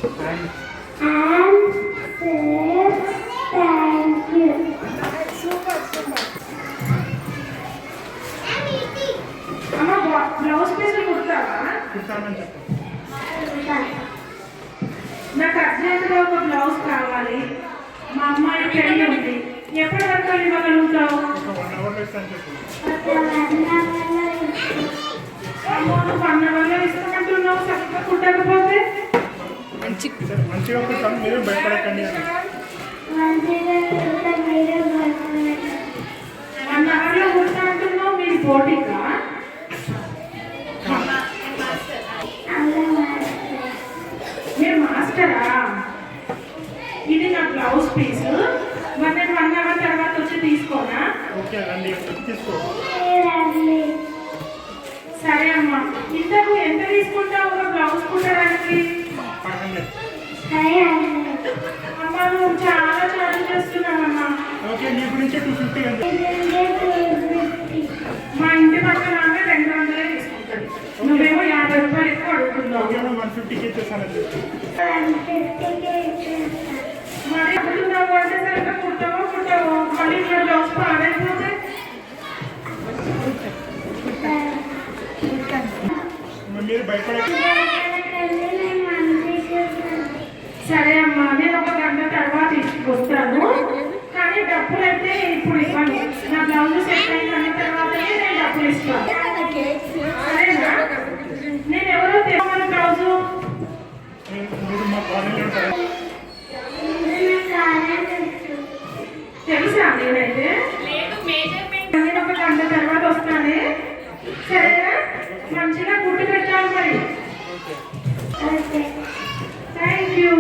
thank you. Super super. అమ్మ blouse పీసులు కుడతావా? నాకు అర్జెంటుగా ఒక బ్లౌజ్ కావాలి. మా అమ్మాయి పెళ్ళి ఉంది. ఎప్పటి వరకు ఇవ్వగలుగుతావు? నువ్వు 1 అవర్లో ఇస్తామంటున్నావు. చక్కగా కుట్టకపోతే మంచిగా కుట్టాను, మీరు భయపడకండి. 1 అవర్లో కుడతామంటున్నావు. మీరు పోటీకా? మీరు మాస్టరా? ఇది నా బ్లౌజ్ పీసు. మరి నేను 1 అవర్ తర్వాత వచ్చి తీసుకోనా? ఓకే రండి, తీసుకో. సరే అమ్మా. ఇంతకు ఎంత తీసుకుంటావు ఒక బ్లౌజ్ కుట్టడానికి? అమ్మా నువ్వు చాలా చార్జ్ చేస్తున్నావమ్మా. ఓకే, నీ గురించి 250 అండి. మా ఇంటి పక్కన 200 తీసుకుంటుంది. నువ్వేమో 50 రూపాయలు ఎక్కువ అడుగుతున్నావు. 150కి ఇచ్చేసానండి. మరి అడుగుతున్నావు అంటే సరిగ్గా కుట్టవో మళ్ళీ నా బ్లౌజ్ పాడైపోతే? మీరు భయపడకండి. సరే అమ్మా, నేను 1 గంట తర్వాత వస్తాను. కానీ డబ్బులు అయితే ఇప్పుడు ఇవ్వను. నా బ్లౌజ్ సెట్ అయిన తర్వాతనే నేను డబ్బులు ఇస్తాను. సరేనా? నేను ఎవరో తెమ్మని బ్లౌజు మీరు మా కాలనీలో ఉంటారు. తెలుసా? నేనైతే నేను 1 గంట తర్వాత వస్తానే. సరేనా? మంచిగా గుడ్డు పెట్టాలి మరి. Thank you.